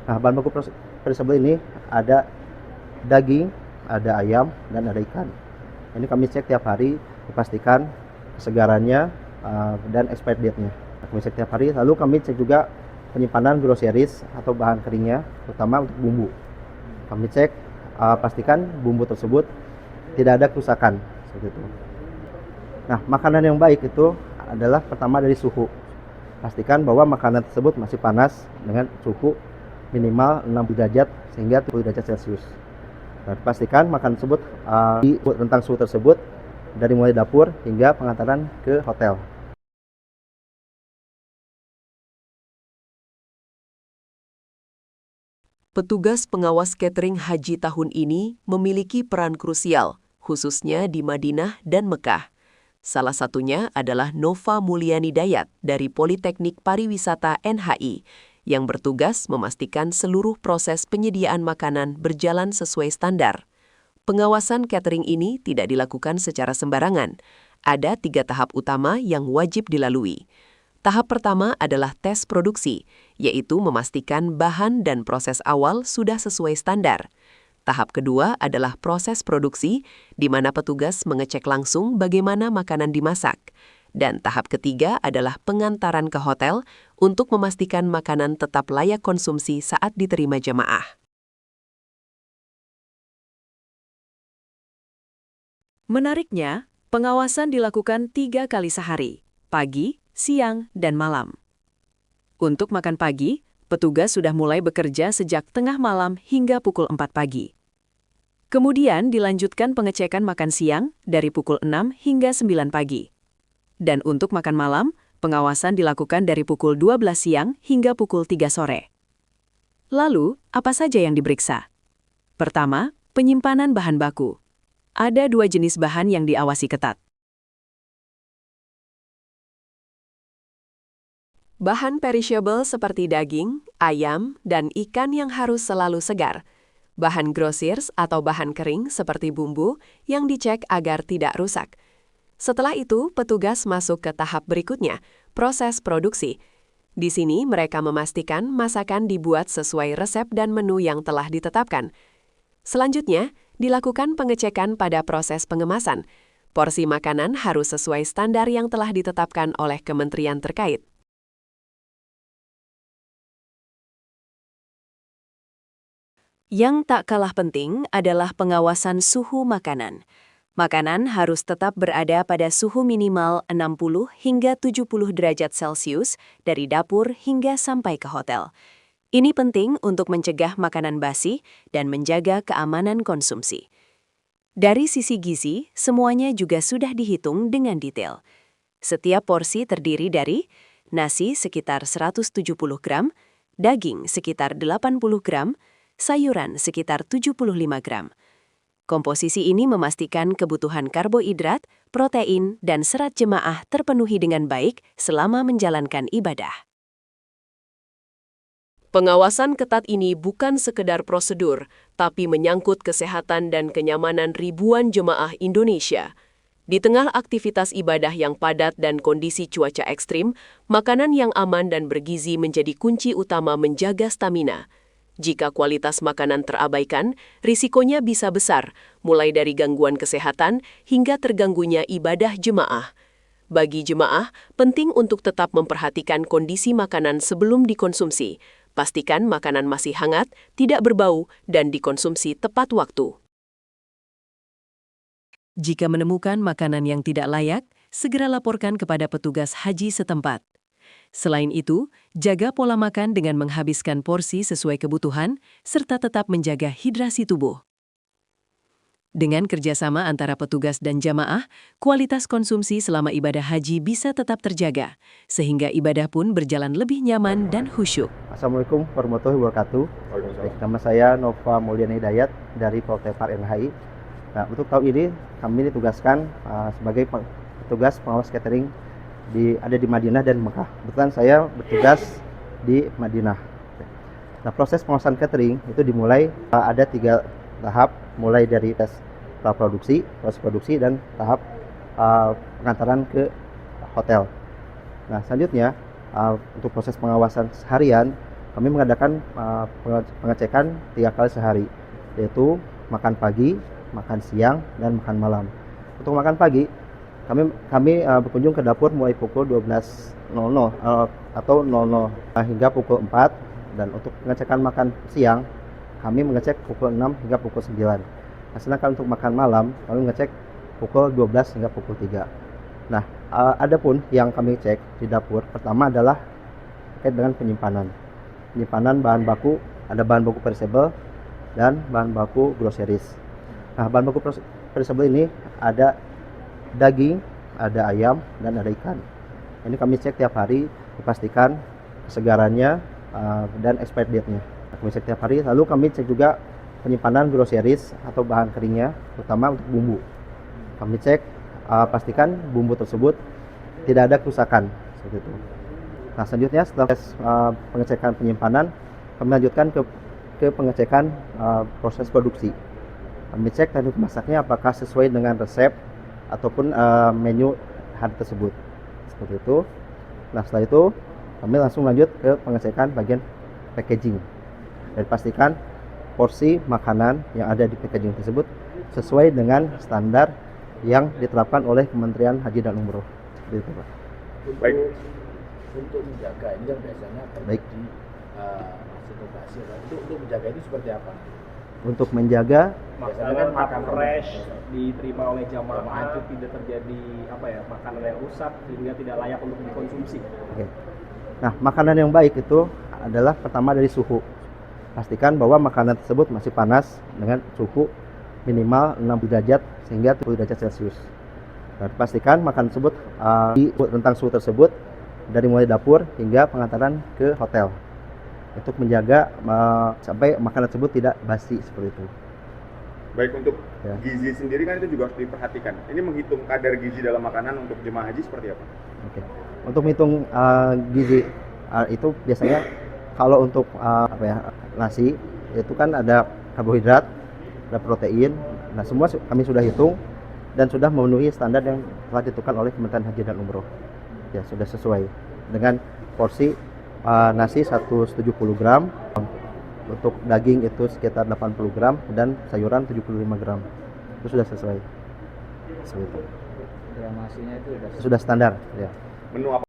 Nah, bahan baku perishable ini ada daging, ada ayam, dan ada ikan. Ini kami cek tiap hari, dipastikan kesegarannya dan expired date-nya. Kami cek tiap hari, lalu kami cek juga penyimpanan groceries atau bahan keringnya, terutama untuk bumbu. Kami cek, pastikan bumbu tersebut tidak ada kerusakan, seperti itu. Nah, makanan yang baik itu adalah pertama dari suhu. Pastikan bahwa makanan tersebut masih panas dengan suhu minimal 6 derajat sehingga 70 derajat Celcius. Dan pastikan makanan tersebut di rentang suhu tersebut dari mulai dapur hingga pengantaran ke hotel. Petugas pengawas catering haji tahun ini memiliki peran krusial, khususnya di Madinah dan Mekah. Salah satunya adalah Nova Mulyani Dayat dari Politeknik Pariwisata NHI, yang bertugas memastikan seluruh proses penyediaan makanan berjalan sesuai standar. Pengawasan catering ini tidak dilakukan secara sembarangan. Ada 3 tahap utama yang wajib dilalui. Tahap pertama adalah tes produksi, yaitu memastikan bahan dan proses awal sudah sesuai standar. Tahap kedua adalah proses produksi, di mana petugas mengecek langsung bagaimana makanan dimasak. Dan tahap ketiga adalah pengantaran ke hotel untuk memastikan makanan tetap layak konsumsi saat diterima jemaah. Menariknya, pengawasan dilakukan 3 kali sehari, pagi, siang, dan malam. Untuk makan pagi, petugas sudah mulai bekerja sejak tengah malam hingga pukul 4 pagi. Kemudian dilanjutkan pengecekan makan siang dari pukul 6 hingga 9 pagi. Dan untuk makan malam, pengawasan dilakukan dari pukul 12 siang hingga pukul 3 sore. Lalu, apa saja yang diperiksa? Pertama, penyimpanan bahan baku. Ada 2 jenis bahan yang diawasi ketat. Bahan perishable seperti daging, ayam, dan ikan yang harus selalu segar. Bahan groceries atau bahan kering seperti bumbu yang dicek agar tidak rusak. Setelah itu, petugas masuk ke tahap berikutnya, proses produksi. Di sini mereka memastikan masakan dibuat sesuai resep dan menu yang telah ditetapkan. Selanjutnya, dilakukan pengecekan pada proses pengemasan. Porsi makanan harus sesuai standar yang telah ditetapkan oleh kementerian terkait. Yang tak kalah penting adalah pengawasan suhu makanan. Makanan harus tetap berada pada suhu minimal 60 hingga 70 derajat Celcius dari dapur hingga sampai ke hotel. Ini penting untuk mencegah makanan basi dan menjaga keamanan konsumsi. Dari sisi gizi, semuanya juga sudah dihitung dengan detail. Setiap porsi terdiri dari nasi sekitar 170 gram, daging sekitar 80 gram, sayuran sekitar 75 gram. Komposisi ini memastikan kebutuhan karbohidrat, protein, dan serat jemaah terpenuhi dengan baik selama menjalankan ibadah. Pengawasan ketat ini bukan sekedar prosedur, tapi menyangkut kesehatan dan kenyamanan ribuan jemaah Indonesia. Di tengah aktivitas ibadah yang padat dan kondisi cuaca ekstrim, makanan yang aman dan bergizi menjadi kunci utama menjaga stamina. Jika kualitas makanan terabaikan, risikonya bisa besar, mulai dari gangguan kesehatan hingga terganggunya ibadah jemaah. Bagi jemaah, penting untuk tetap memperhatikan kondisi makanan sebelum dikonsumsi. Pastikan makanan masih hangat, tidak berbau, dan dikonsumsi tepat waktu. Jika menemukan makanan yang tidak layak, segera laporkan kepada petugas haji setempat. Selain itu, jaga pola makan dengan menghabiskan porsi sesuai kebutuhan, serta tetap menjaga hidrasi tubuh. Dengan kerjasama antara petugas dan jamaah, kualitas konsumsi selama ibadah haji bisa tetap terjaga, sehingga ibadah pun berjalan lebih nyaman dan khusyuk. Assalamualaikum warahmatullahi wabarakatuh. Nama saya Nova Mulyani Dayat dari Politeknik NHI. Nah, untuk tahun ini kami ditugaskan sebagai petugas pengawas catering ada di Madinah dan Mekah. Kebetulan saya bertugas di Madinah. Nah, proses pengawasan catering itu dimulai ada 3 tahap, mulai dari tes praproduksi, proses produksi, dan tahap pengantaran ke hotel. Nah, selanjutnya untuk proses pengawasan seharian kami mengadakan pengecekan 3 kali sehari, yaitu makan pagi, makan siang, dan makan malam. Untuk makan pagi, kami berkunjung ke dapur mulai pukul 12.00 atau 00 hingga pukul 4, dan untuk pengecekan makan siang kami mengecek pukul 6 hingga pukul 9. Nah, sedangkan untuk makan malam kami mengecek pukul 12 hingga pukul 3. Nah, adapun yang kami cek di dapur pertama adalah terkait dengan penyimpanan bahan baku. Ada bahan baku perishable dan bahan baku groceries. Nah, bahan baku perishable ini ada daging, ada ayam, dan ada ikan. Ini kami cek tiap hari, dipastikan kesegarannya dan expired date-nya. Kami cek tiap hari. Lalu kami cek juga penyimpanan groceries atau bahan keringnya, terutama untuk bumbu. Kami cek pastikan bumbu tersebut tidak ada kerusakan seperti itu. Nah, selanjutnya setelah pengecekan penyimpanan, kami lanjutkan ke pengecekan proses produksi. Kami cek teknik masaknya apakah sesuai dengan resep ataupun menu hari tersebut seperti itu. Nah, setelah itu kami langsung lanjut ke pengecekan bagian packaging dan pastikan porsi makanan yang ada di packaging tersebut sesuai dengan standar yang diterapkan oleh Kementerian Haji dan Umroh. Seperti itu, Pak. Baik. Untuk menjaga ini kan biasanya terjadi situasi. Untuk menjaga itu seperti apa? Untuk menjaga makanan makan fresh diterima oleh jamaah, tidak terjadi makanan yang rusak sehingga tidak layak untuk dikonsumsi. Oke. Nah, makanan yang baik itu adalah pertama dari suhu. Pastikan bahwa makanan tersebut masih panas dengan suhu minimal 6 derajat sehingga 70 derajat Celcius. Dan pastikan makanan tersebut di rentang suhu tersebut dari mulai dapur hingga pengantaran ke hotel, untuk menjaga sampai makanan tersebut tidak basi seperti itu. Baik, untuk gizi sendiri kan itu juga harus diperhatikan. Ini menghitung kadar gizi dalam makanan untuk jemaah haji seperti apa? Oke. Untuk menghitung gizi itu biasanya kalau untuk nasi itu kan ada karbohidrat, ada protein. Nah, semua kami sudah hitung dan sudah memenuhi standar yang telah ditentukan oleh Kementerian Haji dan Umroh. Ya, sudah sesuai dengan porsi nasi 170 gram, untuk daging itu sekitar 80 gram, dan sayuran 75 gram. Itu sudah sesuai. Seperti itu. Gramasinya itu Sudah standar, ya. Menu apa